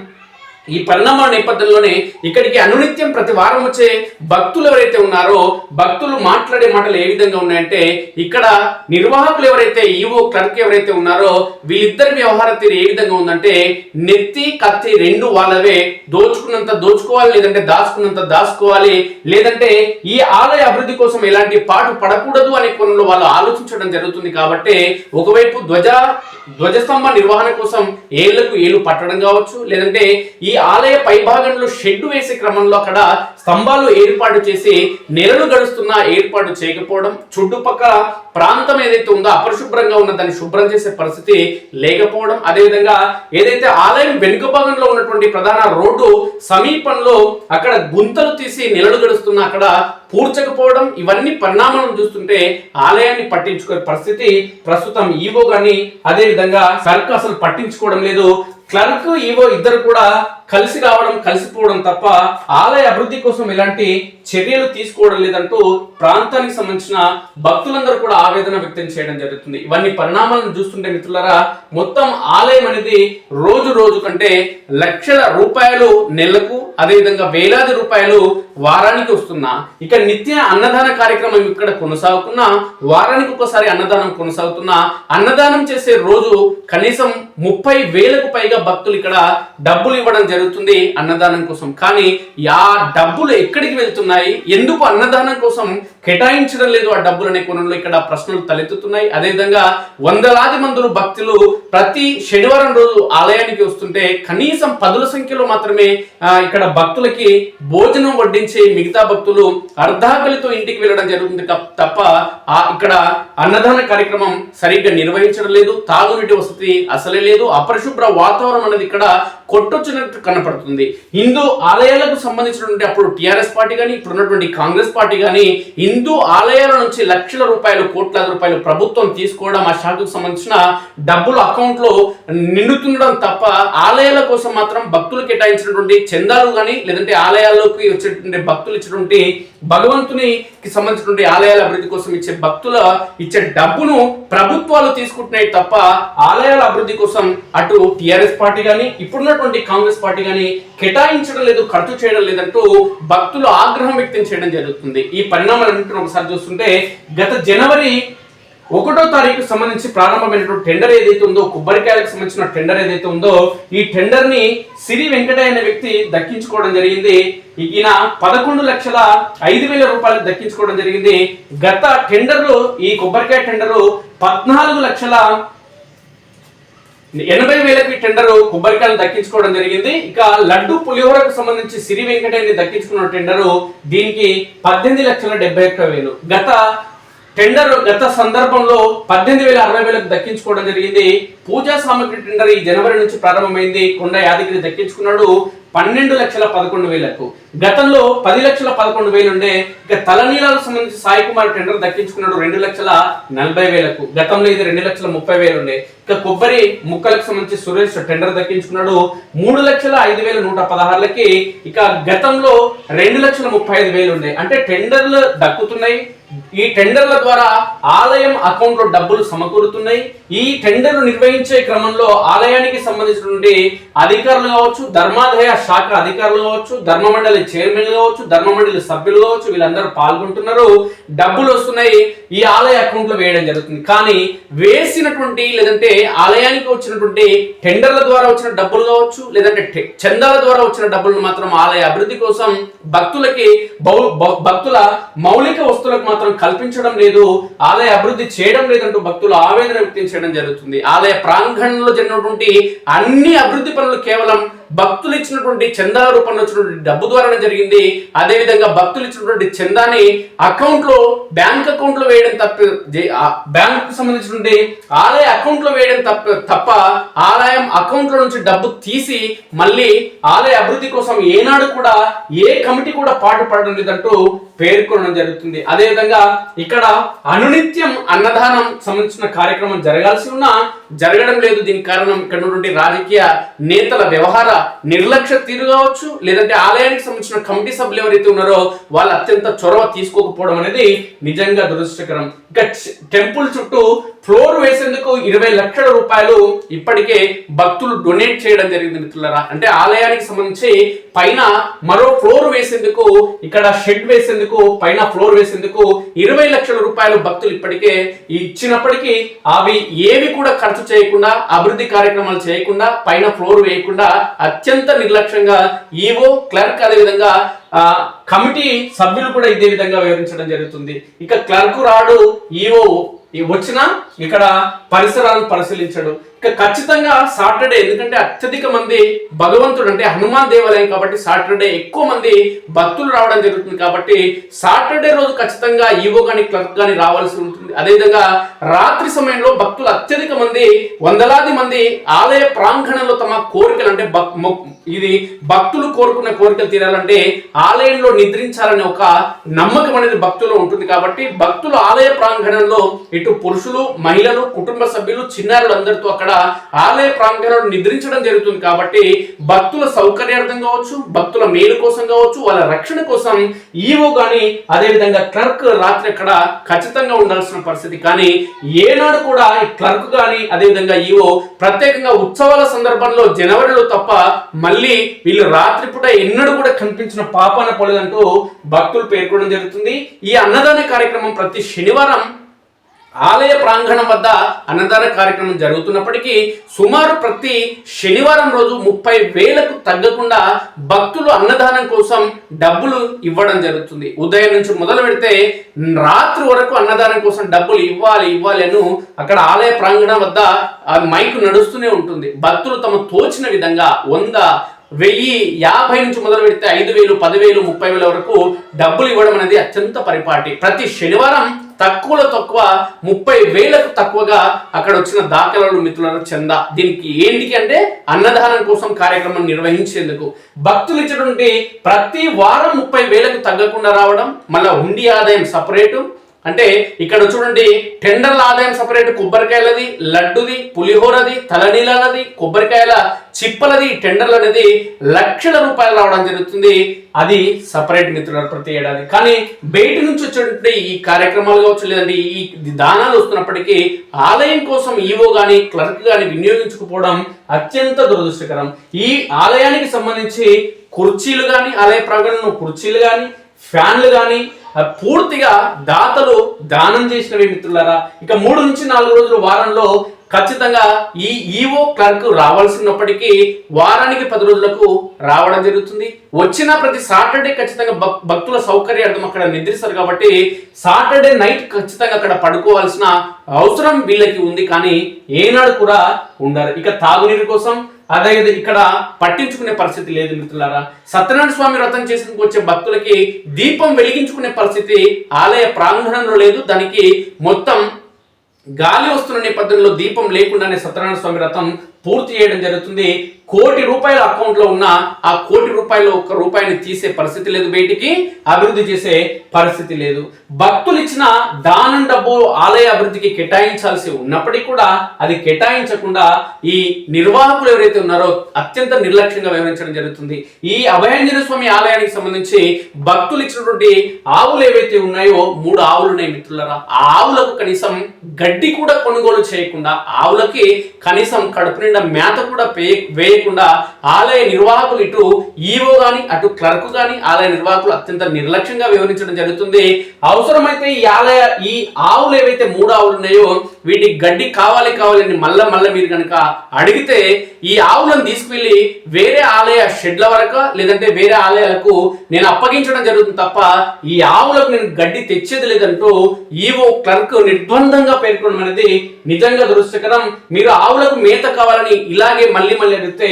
ఈ పరిణామాల నేపథ్యంలోనే ఇక్కడికి అనునిత్యం ప్రతి వారం వచ్చే భక్తులు ఎవరైతే ఉన్నారో భక్తులు మాట్లాడే మాటలు ఏ విధంగా ఉన్నాయంటే, ఇక్కడ నిర్వాహకులు ఎవరైతే ఈవో క్లర్క్ ఎవరైతే ఉన్నారో వీళ్ళిద్దరి వ్యవహార తీరు ఏ విధంగా ఉందంటే, నెత్తి కత్తి రెండు వాళ్ళవే, దోచుకున్నంత దోచుకోవాలి, లేదంటే దాచుకున్నంత దాచుకోవాలి, లేదంటే ఈ ఆలయ అభివృద్ధి కోసం ఎలాంటి పాటు పడకూడదు అనే కోణంలో వాళ్ళు ఆలోచించడం జరుగుతుంది. కాబట్టి ఒకవైపు ధ్వజస్తంభ నిర్వహణ కోసం ఏళ్లకు ఏళ్లు పట్టడం కావచ్చు, లేదంటే ఈ ఆలయ పైభాగంలో షెడ్ వేసే క్రమంలో అక్కడ స్తంభాలు ఏర్పాటు చేసి నెలలు గడుస్తున్నా ఏర్పాటు చేయకపోవడం, చుట్టుపక్కల ప్రాంతం ఏదైతే ఉందో అపరిశుభ్రంగా ఉన్న దాన్ని శుభ్రం చేసే పరిస్థితి లేకపోవడం, అదేవిధంగా ఏదైతే ఆలయం వెనుక భాగంలో ఉన్నటువంటి ప్రధాన రోడ్డు సమీపంలో అక్కడ గుంతలు తీసి నెలలు గడుస్తున్నా అక్కడ పూడ్చకపోవడం, ఇవన్నీ పరిణామాలను చూస్తుంటే ఆలయాన్ని పట్టించుకునే పరిస్థితి ప్రస్తుతం ఈవో గాని అదేవిధంగా క్లర్క్ అసలు పట్టించుకోవడం లేదు. క్లర్క్ ఈవో ఇద్దరు కూడా కలిసి రావడం కలిసిపోవడం తప్ప ఆలయ అభివృద్ధి కోసం ఎలాంటి చర్యలు తీసుకోవడం లేదంటూ ప్రాంతానికి సంబంధించిన భక్తులందరూ కూడా ఆవేదన వ్యక్తం చేయడం జరుగుతుంది. ఇవన్నీ పరిణామాలను చూస్తుంటే మిత్రులారా, మొత్తం ఆలయం అనేది రోజు రోజు కంటే లక్షల రూపాయలు నెలకు, అదేవిధంగా వేలాది రూపాయలు వారానికి వస్తున్నా, ఇక నిత్య అన్నదాన కార్యక్రమం ఇక్కడ కొనసాగుతున్నా, వారానికి ఒకసారి అన్నదానం కొనసాగుతున్నా, అన్నదానం చేసే రోజు కనీసం 30,000కు పైగా భక్తులు ఇక్కడ డబ్బులు ఇవ్వడం జరుగుతుంది అన్నదానం కోసం. కానీ ఆ డబ్బులు ఎక్కడికి వెళ్తున్నాయి, ఎందుకు అన్నదానం కోసం కేటాయించడం లేదు ఆ డబ్బులు అనే కోణంలో ఇక్కడ ప్రశ్నలు తలెత్తుతున్నాయి. అదేవిధంగా వందలాది మంది భక్తులు ప్రతి శనివారం రోజు ఆలయానికి వస్తుంటే కనీసం 10ల సంఖ్యలో మాత్రమే ఇక్కడ భక్తులకి భోజనం వడ్డించి మిగతా భక్తులు అర్ధాకలితో ఇంటికి వెళ్ళడం జరుగుతుంది తప్ప ఇక్కడ అన్నదాన కార్యక్రమం సరిగ్గా నిర్వహించడం లేదు. తాగునీటి వసతి అసలే లేదు. అపరిశుభ్ర వాతావరణం అనేది ఇక్కడ కొట్టొచ్చినట్టు కనపడుతుంది. హిందూ ఆలయాలకు సంబంధించినటువంటి అప్పుడు టిఆర్ఎస్ పార్టీ కానీ ఇప్పుడు ఉన్నటువంటి కాంగ్రెస్ పార్టీ కానీ హిందూ ఆలయాల నుంచి లక్షల రూపాయలు, కోట్లాది రూపాయలు ప్రభుత్వం తీసుకోవడం, ఆ శాఖకు సంబంధించిన డబ్బులు అకౌంట్ లో నిండుతుండడం తప్ప ఆలయాల కోసం మాత్రం భక్తులు కేటాయించినటువంటి చందాలు కానీ, లేదంటే ఆలయాల్లోకి వచ్చేటువంటి భక్తులు ఇచ్చినటువంటి భగవంతునికి సంబంధించినటువంటి ఆలయాల అభివృద్ధి కోసం ఇచ్చే డబ్బును ప్రభుత్వాలు తీసుకుంటున్నాయి తప్ప ఆలయాల అభివృద్ధి కోసం అటు టిఆర్ఎస్ పార్టీ కానీ ఇప్పుడున్నటువంటి కాంగ్రెస్ పార్టీ కానీ కేటాయించడం లేదు, ఖర్చు చేయడం లేదంటూ భక్తులు ఆగ్రహం వ్యక్తం చేయడం జరుగుతుంది. ఈ పరిణామాలన్నింటిని ఒకసారి చూస్తుంటే గత జనవరి 1వ తారీఖు సంబంధించి ప్రారంభమైనటువంటి టెండర్ ఏదైతే ఉందో, కొబ్బరికాయలకు సంబంధించిన టెండర్ ఏదైతే ఉందో, ఈ టెండర్ ని సిరి వెంకటయ్య అనే వ్యక్తి దక్కించుకోవడం జరిగింది. ఈయన 11,05,000 రూపాయలు దక్కించుకోవడం జరిగింది. గత టెండర్లు ఈ కొబ్బరికాయ టెండరు 14,80,000కి టెండర్ కొబ్బరికాయలు దక్కించుకోవడం జరిగింది. ఇక లడ్డు పులిహోరకు సంబంధించి సిరి వెంకటయ్యని దక్కించుకున్న టెండరు దీనికి 18,71,000. గత సందర్భంలో 18,60,000కు దక్కించుకోవడం జరిగింది. పూజా సామగ్రి టెండర్ ఈ జనవరి నుంచి ప్రారంభమైంది. కొండ యాదగిరి దక్కించుకున్నాడు 12,11,000కు. గతంలో 10,11,000 ఉండే. ఇక తలనీలాలకు సంబంధించి సాయి కుమార్ టెండర్ దక్కించుకున్నాడు 2,40,000కు. గతంలో ఇది 2,30,000 ఉండే. ఇక కొబ్బరి ముక్కలకు సంబంధించి సురేష్ టెండర్ దక్కించుకున్నాడు 3,05,116కి. ఇక గతంలో 2,35,000 ఉండే. అంటే టెండర్లు దక్కుతున్నాయి. ఈ టెండర్ల ద్వారా ఆలయం అకౌంట్ లో డబ్బులు సమకూరుతున్నాయి. ఈ టెండర్లు నిర్వహించే క్రమంలో ఆలయానికి సంబంధించినటువంటి అధికారులు కావచ్చు, ధర్మాదాయ శాఖ అధికారులు కావచ్చు, ధర్మ మండలి చైర్మన్ కావచ్చు, ధర్మ మండలి సభ్యులు కావచ్చు, వీళ్ళందరూ పాల్గొంటున్నారు. డబ్బులు వస్తున్నాయి, ఈ ఆలయ అకౌంట్ లో వేయడం జరుగుతుంది. కానీ వేసినటువంటి లేదంటే ఆలయానికి వచ్చినటువంటి టెండర్ల ద్వారా వచ్చిన డబ్బులు కావచ్చు, లేదంటే చందాల ద్వారా వచ్చిన డబ్బులను మాత్రం ఆలయ అభివృద్ధి కోసం భక్తుల మౌలిక వస్తువులకు మాత్రం కల్పించడం లేదు, ఆలయ అభివృద్ధి చేయడం లేదంటూ భక్తులు ఆవేదన వ్యక్తం చేయడం జరుగుతుంది. ఆలయ ప్రాంగణంలో జరిగినటువంటి అన్ని అభివృద్ధి పనులు కేవలం భక్తులు ఇచ్చినటువంటి చందాల రూపంలో వచ్చినటువంటి డబ్బు ద్వారా జరిగింది. అదేవిధంగా భక్తులు ఇచ్చినటువంటి చందాని బ్యాంక్ అకౌంట్ లో వేయడం బ్యాంక్ కు సంబంధించినటువంటి ఆలయ అకౌంట్ లో వేయడం తప్ప ఆలయం అకౌంట్ లో నుంచి డబ్బు తీసి మళ్ళీ ఆలయ అభివృద్ధి కోసం ఏనాడు కూడా ఏ కమిటీ కూడా పాటుపడడం లేదంటూ పేర్కొనడం జరుగుతుంది. అదేవిధంగా ఇక్కడ అనునిత్యం అన్నదానం సంబంధించిన కార్యక్రమం జరగాల్సి ఉన్నా జరగడం లేదు. దీనికి కారణం ఇక్కడ ఉన్నటువంటి రాజకీయ నేతల వ్యవహార నిర్లక్ష్య తీరు కావచ్చు, లేదంటే ఆలయానికి సంబంధించిన కమిటీ సభ్యులు ఎవరైతే ఉన్నారో వాళ్ళు అత్యంత చొరవ తీసుకోకపోవడం అనేది నిజంగా దురదృష్టకరం. ఇక టెంపుల్ చుట్టూ ఫ్లోర్ వేసేందుకు 20 లక్షల రూపాయలు ఇప్పటికే భక్తులు డొనేట్ చేయడం జరిగింది మిత్రులారా. అంటే ఆలయానికి సంబంధించి పైన మరో ఫ్లోర్ వేసేందుకు, ఇక్కడ షెడ్ వేసేందుకు, పైన ఫ్లోర్ వేసేందుకు 20 లక్షల రూపాయలు భక్తులు ఇప్పటికే ఇచ్చినప్పటికీ అవి ఏవి కూడా ఖర్చు చేయకుండా, అభివృద్ధి కార్యక్రమాలు చేయకుండా, పైన ఫ్లోర్ వేయకుండా అత్యంత నిర్లక్ష్యంగా ఈవో, క్లర్క్, అదేవిధంగా కమిటీ సభ్యులు కూడా ఇదే విధంగా వివరించడం జరుగుతుంది. ఇక క్లర్క్ రాడు, ఈవో వచ్చినా ఇక్కడ పరిసరాలను పరిశీలించడు. ఇక ఖచ్చితంగా సాటర్డే, ఎందుకంటే అత్యధిక మంది భగవంతుడు అంటే హనుమాన్ దేవాలయం కాబట్టి సాటర్డే ఎక్కువ మంది భక్తులు రావడం జరుగుతుంది. కాబట్టి సాటర్డే రోజు ఖచ్చితంగా ఈవో కానీ క్లర్క్ కానీ రావాల్సి ఉంటుంది. అదేవిధంగా రాత్రి సమయంలో భక్తులు అత్యధిక మంది, వందలాది మంది ఆలయ ప్రాంగణంలో తమ కోరికలు అంటే ఇది భక్తులు కోరుకున్న కోరికలు తీరాలంటే ఆలయంలో నిద్రించాలనే ఒక నమ్మకం అనేది భక్తుల్లో ఉంటుంది. కాబట్టి భక్తులు ఆలయ ప్రాంగణంలో ఇటు పురుషులు, మహిళలు, కుటుంబ సభ్యులు, చిన్నారులు అందరితో అక్కడ ఆలయ ప్రాంగణంలో నిద్రించడం జరుగుతుంది. కాబట్టి భక్తుల సౌకర్యార్థం కావచ్చు, భక్తుల మేలు కోసం కావచ్చు, వాళ్ళ రక్షణ కోసం ఈవో గాని అదేవిధంగా క్లర్క్ రాత్రి అక్కడ ఖచ్చితంగా ఉండాల్సిన పరిస్థితి. కానీ ఏనాడు కూడా ఈ క్లర్క్ గాని అదేవిధంగా ఈవో ప్రత్యేకంగా ఉత్సవాల సందర్భంలో జనవరిలో తప్ప మళ్ళీ వీళ్ళు రాత్రిపూట ఎన్నడూ కూడా కనిపించిన పాపాన పోలేదంటూ భక్తులు పేర్కొనడం జరుగుతుంది. ఈ అన్నదాన కార్యక్రమం ప్రతి శనివారం ఆలయ ప్రాంగణం వద్ద అన్నదాన కార్యక్రమం జరుగుతున్నప్పటికీ సుమారు ప్రతి శనివారం రోజు 30,000కు తగ్గకుండా భక్తులు అన్నదానం కోసం డబ్బులు ఇవ్వడం జరుగుతుంది. ఉదయం నుంచి మొదలు పెడితే రాత్రి వరకు అన్నదానం కోసం డబ్బులు ఇవ్వాలి అని అక్కడ ఆలయ ప్రాంగణం వద్ద మైక్ నడుస్తూనే ఉంటుంది. భక్తులు తమ తోచిన విధంగా 100, 1050 నుంచి మొదలు పెడితే 5,000, 10,000, 30,000 వరకు డబ్బులు ఇవ్వడం అనేది అత్యంత పరిపాటి. ప్రతి శనివారం తక్కువలో తక్కువ 30,000కు తక్కువగా అక్కడ వచ్చిన దాఖలాలు మిత్రుల చందా. దీనికి ఏంటికి అంటే అన్నదానం కోసం కార్యక్రమం నిర్వహించేందుకు భక్తులు ఇచ్చినటువంటి ప్రతి వారం 30,000కు తగ్గకుండా రావడం, మళ్ళీ హుండీ ఆదాయం సపరేటు. అంటే ఇక్కడ చూడండి, టెండర్ల ఆదాయం సపరేట్, కొబ్బరికాయలది, లడ్డుది, పులిహోరది, తలనీలది, కొబ్బరికాయల చిప్పలది, టెండర్లు అనేది లక్షల రూపాయలు రావడం జరుగుతుంది. అది సపరేట్ మిత్రులు ప్రతి ఏడాది. కానీ బయట నుంచి వచ్చేటువంటి ఈ కార్యక్రమాలు కావచ్చు, లేదంటే ఈ దానాలు వస్తున్నప్పటికీ ఆలయం కోసం ఈవో గాని క్లర్క్ గాని వినియోగించకపోవడం అత్యంత దురదృష్టకరం. ఈ ఆలయానికి సంబంధించి కుర్చీలు గాని, ఆలయ ప్రాంగణంలో కుర్చీలు గాని, ఫ్యాన్లు గాని పూర్తిగా దాతలు దానం చేసినవి మిత్రులారా. ఇక 3 నుంచి 4 రోజులు వారంలో ఖచ్చితంగా ఈ ఈవో క్లర్క్ రావాల్సినప్పటికీ వారానికి 10 రోజులకు రావడం జరుగుతుంది. వచ్చిన ప్రతి సాటర్డే ఖచ్చితంగా భక్తుల సౌకర్యార్థం అక్కడ నిద్రిస్తారు. కాబట్టి సాటర్డే నైట్ ఖచ్చితంగా అక్కడ పడుకోవాల్సిన అవసరం వీళ్ళకి ఉంది. కానీ ఏనాడు కూడా ఉండరు. ఇక తాగునీరు కోసం అదే ఇక్కడ పట్టించుకునే పరిస్థితి లేదు మిత్రులారా. సత్యనారాయణ స్వామి వ్రతం చేసేందుకు వచ్చే భక్తులకి దీపం వెలిగించుకునే పరిస్థితి ఆలయ ప్రాంగణంలో లేదు. దానికి మొత్తం గాలి వస్తున్న నేపథ్యంలో దీపం లేకుండానే సత్యనారాయణ స్వామి వ్రతం పూర్తి చేయడం జరుగుతుంది. 1 కోటి రూపాయల అకౌంట్ లో ఉన్న ఆ 1 కోటి రూపాయలు 1 రూపాయిని తీసే పరిస్థితి లేదు, బయటికి అభివృద్ధి చేసే పరిస్థితి లేదు. భక్తులు ఇచ్చిన దానం డబ్బు ఆలయ అభివృద్ధికి కేటాయించాల్సి ఉన్నప్పటికీ కూడా అది కేటాయించకుండా ఈ నిర్వాహకులు ఎవరైతే ఉన్నారో అత్యంత నిర్లక్ష్యంగా వ్యవహరించడం జరుగుతుంది. ఈ అభయాంజనేయ స్వామి ఆలయానికి సంబంధించి భక్తులు ఇచ్చినటువంటి ఆవులు ఏవైతే ఉన్నాయో 3 ఆవులు ఉన్నాయి మిత్రులారా. ఆ ఆవులకు కనీసం గడ్డి కూడా కొనుగోలు చేయకుండా, ఆవులకి కనీసం కడుపు నిండా మేత కూడా వేయకుండా ఆలయ నిర్వాహకులు ఇటు ఈవో గాని అటు క్లర్క్ గాని ఆలయ నిర్వాహకులు అత్యంత నిర్లక్ష్యంగా వ్యవహరించడం జరుగుతుంది. అవసరమైతే ఈ ఆవులు ఏవైతే 3 ఆవులు ఉన్నాయో వీటికి గడ్డి కావాలి కావాలని మళ్ళా మీరు కనుక అడిగితే ఈ ఆవులను తీసుకువెళ్ళి వేరే ఆలయ షెడ్ల వరకు లేదంటే వేరే ఆలయాలకు నేను అప్పగించడం జరుగుతుంది తప్ప ఈ ఆవులకు నేను గడ్డి తెచ్చేది లేదంటూ ఈవో క్లర్క్ నిర్బంధంగా పేర్కొనడం అనేది నిజంగా దురదృష్టకరం. మీరు ఆవులకు మేత కావాలని ఇలాగే మళ్ళీ అడిగితే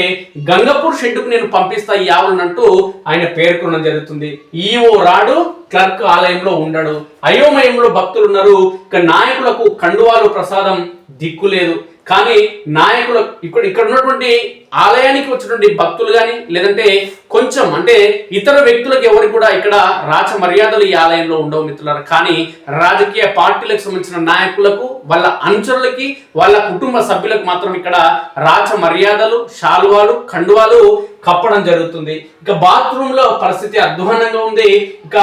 గంగపూర్ షెడ్డుకు నేను పంపిస్తా ఈ ఆవులను అంటూ ఆయన పేర్కొనడం జరుగుతుంది. ఈవో రాడు, క్లర్క్ ఆలయంలో ఉండడు. అయోమయంలో భక్తులు ఉన్నారు. ఇక నాయకులకు కండువాలు ప్రసాదం దిక్కు లేదు. కానీ నాయకులు ఇక్కడ ఉన్నటువంటి ఆలయానికి వచ్చినటువంటి భక్తులు కానీ లేదంటే కొంచెం అంటే ఇతర వ్యక్తులకు ఎవరికి కూడా ఇక్కడ రాచ మర్యాదలు ఈ ఆలయంలో ఉండవు మిత్రులారా. కానీ రాజకీయ పార్టీలకు సంబంధించిన నాయకులకు, వాళ్ళ అనుచరులకి, వాళ్ళ కుటుంబ సభ్యులకు మాత్రం ఇక్కడ రాచ మర్యాదలు, శాలువాలు, కండువాలు కప్పడం జరుగుతుంది. ఇక బాత్రూమ్ లో పరిస్థితి అధ్వానంగా ఉంది. ఇక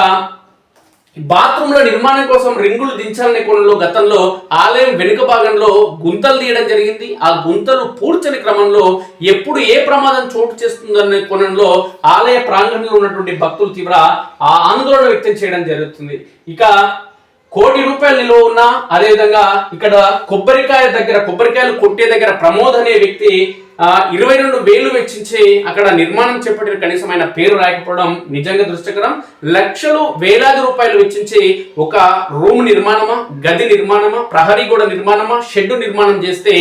బాత్రూమ్ లో నిర్మాణం కోసం రింగులు దించాలనే కోణంలో గతంలో ఆలయం వెనుక భాగంలో గుంతలు తీయడం జరిగింది. ఆ గుంతలు పూడ్చని క్రమంలో ఎప్పుడు ఏ ప్రమాదం చోటు చేస్తుందనే కోణంలో ఆలయ ప్రాంగణంలో ఉన్నటువంటి భక్తులు తీవ్ర ఆందోళన వ్యక్తం చేయడం జరుగుతుంది. ఇక ₹1 కోటి నిలువ ఉన్న అదేవిధంగా ఇక్కడ కొబ్బరికాయలు కొట్టే దగ్గర ప్రమోద్ అనే వ్యక్తి 22,000 వెచ్చించి అక్కడ నిర్మాణం చేపట్టిన కనీసమైన పేరు రాయకపోవడం నిజంగా దృష్టకరం. లక్షలు వేలాది రూపాయలు వెచ్చించి ఒక రూమ్ నిర్మాణమా, గది నిర్మాణమా, ప్రహరీ గోడ నిర్మాణమా, షెడ్ నిర్మాణం చేస్తే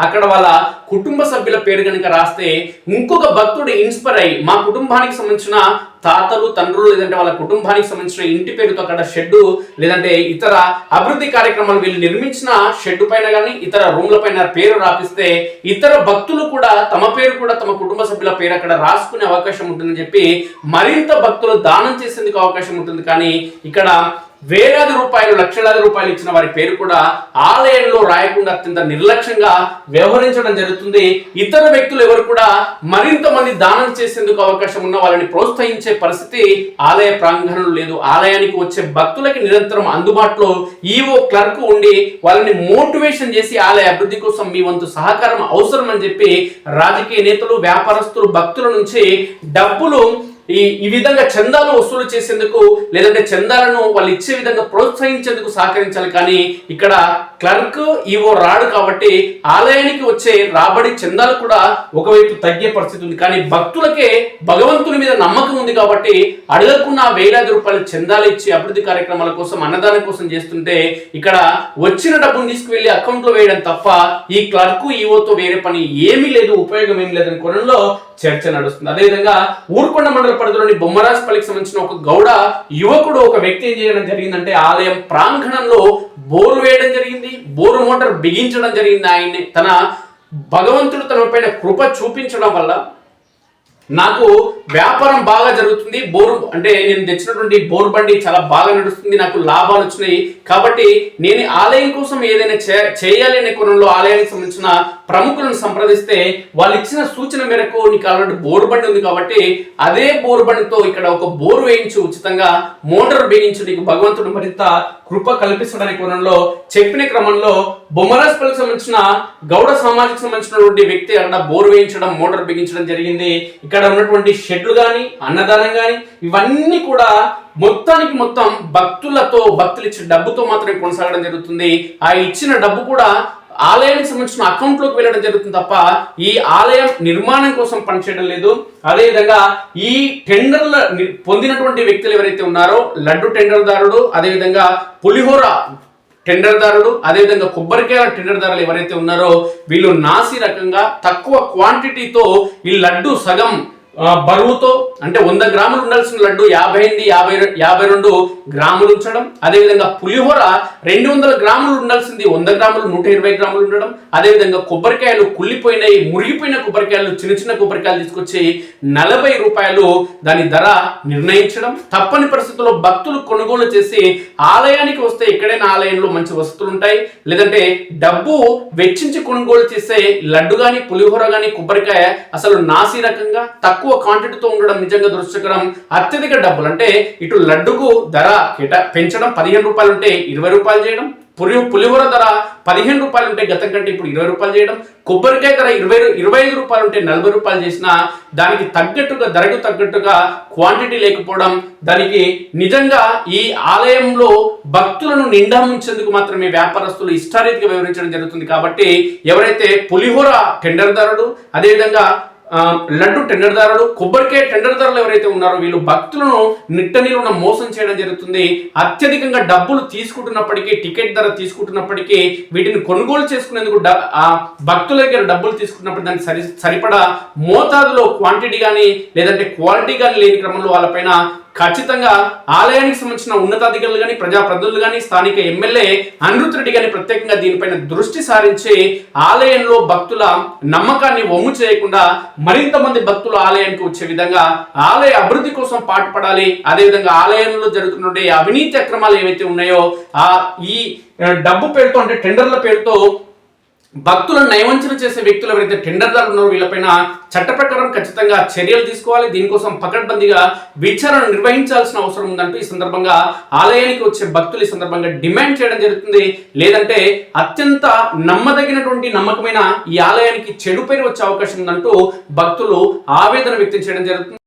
అక్కడ వాళ్ళ కుటుంబ సభ్యుల పేరు కనుక రాస్తే ఇంకొక భక్తుడు ఇన్స్పైర్ అయ్యి మా కుటుంబానికి సంబంధించిన తాతలు, తండ్రులు లేదంటే వాళ్ళ కుటుంబానికి సంబంధించిన ఇంటి పేరుతో అక్కడ షెడ్డు లేదంటే ఇతర అభివృద్ధి కార్యక్రమాలు వీళ్ళు నిర్మించిన షెడ్ పైన కానీ ఇతర రూమ్ల పైన పేరు రాపిస్తే ఇతర భక్తులు కూడా తమ పేరు కూడా తమ కుటుంబ సభ్యుల పేరు అక్కడ రాసుకునే అవకాశం ఉంటుందని చెప్పి మరింత భక్తులు దానం చేసేందుకు అవకాశం ఉంటుంది. కానీ ఇక్కడ వేలాది రూపాయలు, లక్షలాది రూపాయలు ఇచ్చిన వారి పేరు కూడా ఆలయంలో రాయకుండా అత్యంత నిర్లక్ష్యంగా వ్యవహరించడం జరుగుతుంది. ఇతర వ్యక్తులు ఎవరు కూడా మరింత మంది దానం చేసేందుకు అవకాశం ఉన్న వాళ్ళని ప్రోత్సహించే పరిస్థితి ఆలయ ప్రాంగణంలో లేదు. ఆలయానికి వచ్చే భక్తులకి నిరంతరం అందుబాటులో ఈవో క్లర్క్ ఉండి వాళ్ళని మోటివేషన్ చేసి ఆలయ అభివృద్ధి కోసం మీ వంతు సహకారం అవసరం అని చెప్పి రాజకీయ నేతలు, వ్యాపారస్తులు భక్తుల నుంచి డబ్బులు ఈ విధంగా చందాలు వసూలు చేసేందుకు లేదంటే చందాలను వాళ్ళు ఇచ్చే విధంగా ప్రోత్సహించేందుకు సహకరించాలి. కానీ ఇక్కడ క్లర్క్ ఈవో రాడు కాబట్టి ఆలయానికి వచ్చే రాబడి చందాలు కూడా ఒకవైపు తగ్గే పరిస్థితి ఉంది. కానీ భక్తులకే భగవంతుని మీద నమ్మకం ఉంది కాబట్టి అడగకున్న వేలాది రూపాయలు చందాలు ఇచ్చి అభివృద్ధి కార్యక్రమాల కోసం, అన్నదానం కోసం చేస్తుంటే ఇక్కడ వచ్చిన డబ్బును తీసుకువెళ్లి అకౌంట్ లో వేయడం తప్ప ఈ క్లర్క్ ఈవోతో వేరే పని ఏమీ లేదు, ఉపయోగం ఏమీ లేదని కోణంలో చర్చ నడుస్తుంది. అదేవిధంగా ఊరుకొండ మండల పరిధిలోని బొమ్మరాజపల్లికి సంబంధించిన ఒక గౌడ యువకుడు ఒక వ్యక్తి ఏం చేయడం జరిగిందంటే ఆలయం ప్రాంగణంలో బోరు వేయడం జరిగింది, బోరు మోటార్ బిగించడం జరిగింది. ఆయన్ని తన భగవంతుడు తన పైన కృప చూపించడం వల్ల నాకు వ్యాపారం బాగా జరుగుతుంది, బోరు అంటే నేను తెచ్చినటువంటి బోరు బండి చాలా బాగా నడుస్తుంది, నాకు లాభాలు వచ్చినాయి కాబట్టి నేను ఆలయం కోసం ఏదైనా చేయాలి అనే కోణంలో ఆలయానికి సంబంధించిన ప్రముఖులను సంప్రదిస్తే వాళ్ళు ఇచ్చిన సూచన మేరకు నీకు ఆల్రెడీ బోరు బండి ఉంది కాబట్టి అదే బోరు బండితో ఇక్కడ ఒక బోరు వేయించు, ఉచితంగా మోటార్ బిగించు, నీకు భగవంతుడు మరింత కృప కల్పిస్తాడనే కోణంలో చెప్పిన క్రమంలో బొమ్మరాజపల్లికి సంబంధించిన గౌడ సమాజానికి సంబంధించినటువంటి వ్యక్తి అక్కడ బోరు వేయించడం, మోటార్ బిగించడం జరిగింది. ఇక్కడ ఉన్నటువంటి షెడ్లు కానీ, అన్నదానం కానీ ఇవన్నీ కూడా మొత్తం భక్తులు ఇచ్చిన డబ్బుతో మాత్రమే కొనసాగడం జరుగుతుంది. ఆ ఇచ్చిన డబ్బు కూడా ఆలయానికి సంబంధించిన అకౌంట్ లోకి వెళ్ళడం జరుగుతుంది తప్ప ఈ ఆలయం నిర్మాణం కోసం పనిచేయడం లేదు. అదేవిధంగా ఈ టెండర్ల పొందినటువంటి వ్యక్తులు ఎవరైతే ఉన్నారో లడ్డు టెండర్దారుడు, అదేవిధంగా పులిహోర టెండర్దారుడు, అదేవిధంగా కొబ్బరికాయల టెండర్దారులు ఎవరైతే ఉన్నారో వీళ్ళు నాసి రకంగా తక్కువ క్వాంటిటీతో ఈ లడ్డు సగం బరువుతో అంటే 100 గ్రాములు ఉండాల్సిన లడ్డు 52 గ్రాములు ఉంచడం, అదేవిధంగా పులిహోర 200 గ్రాములు ఉండాల్సింది 100 గ్రాములు 120 గ్రాములు ఉండడం, అదేవిధంగా కొబ్బరికాయలు కుళ్ళిపోయినాయి, మురిగిపోయిన కొబ్బరికాయలు చిన్న కొబ్బరికాయలు తీసుకొచ్చి 40 రూపాయలు దాని ధర నిర్ణయించడం, తప్పని పరిస్థితుల్లో భక్తులు కొనుగోలు చేసి ఆలయానికి వస్తే ఎక్కడైనా ఆలయంలో మంచి వసతులు ఉంటాయి, లేదంటే డబ్బు వెచ్చించి కొనుగోలు చేసే లడ్డు కానీ పులిహోర కానీ కొబ్బరికాయ అసలు నాసి రకంగా తక్కువ క్వాంటిటీతో ఉండడం నిజంగా దురదృష్టకరం. అత్యధిక డబ్బులు అంటే ఇటు లడ్డుకు ధర పెంచడం, 15 రూపాయలు ఉంటే 20 రూపాయలు చేయడం, పులిహోర ధర 15 రూపాయలు ఉంటే గతం కంటే ఇప్పుడు 20 రూపాయలు చేయడం, కొబ్బరికాయ ధర 25 రూపాయలు ఉంటే 40 రూపాయలు చేసిన దానికి తగ్గట్టుగా ధరకు తగ్గట్టుగా క్వాంటిటీ లేకపోవడం, దానికి నిజంగా ఈ ఆలయంలో భక్తులను నిండా ముంచేందుకు మాత్రమే వ్యాపారస్తులు ఇష్టారీతిగా వివరించడం జరుగుతుంది. కాబట్టి ఎవరైతే పులిహోర టెండర్దారుడు, అదేవిధంగా లడ్డు టెండర్దారులు, కొబ్బరికాయ టెండర్దారులు ఎవరైతే ఉన్నారో వీళ్ళు భక్తులను నిట్టనిలువున మోసం చేయడం జరుగుతుంది. అత్యధికంగా డబ్బులు తీసుకుంటున్నప్పటికీ, టికెట్ ధర తీసుకుంటున్నప్పటికీ, వీటిని కొనుగోలు చేసుకునేందుకు ఆ భక్తుల దగ్గర డబ్బులు తీసుకున్నప్పుడు దానికి సరిపడా మోతాదులో క్వాంటిటీ కానీ లేదంటే క్వాలిటీ కానీ లేని క్రమంలో వాళ్ళపైన ఖచ్చితంగా ఆలయానికి సంబంధించిన ఉన్నతాధికారులు కానీ, ప్రజాప్రతినిధులు కానీ, స్థానిక ఎమ్మెల్యే అనిరుత్ రెడ్డి కానీ ప్రత్యేకంగా దీనిపైన దృష్టి సారించి ఆలయంలో భక్తుల నమ్మకాన్ని వమ్ము చేయకుండా మరింత మంది భక్తులు ఆలయానికి వచ్చే విధంగా ఆలయ అభివృద్ధి కోసం పాటుపడాలి. అదేవిధంగా ఆలయంలో జరుగుతున్న అవినీతి అక్రమాలు ఏవైతే ఉన్నాయో ఈ డబ్బు పేరుతో అంటే టెండర్ల పేరుతో భక్తులను నయవంచన చేసే వ్యక్తులు ఎవరైతే టెండర్దారులు ఉన్నారో వీళ్ళపైన చట్ట ప్రకారం ఖచ్చితంగా చర్యలు తీసుకోవాలి. దీనికోసం పకడ్బందీగా విచారణ నిర్వహించాల్సిన అవసరం ఉందంటూ ఈ సందర్భంగా ఆలయానికి వచ్చే భక్తులు ఈ సందర్భంగా డిమాండ్ చేయడం జరుగుతుంది. లేదంటే అత్యంత నమ్మదగినటువంటి నమ్మకమైన ఈ ఆలయానికి చెడు పేరు వచ్చే అవకాశం ఉందంటూ భక్తులు ఆవేదన వ్యక్తం చేయడం జరుగుతుంది.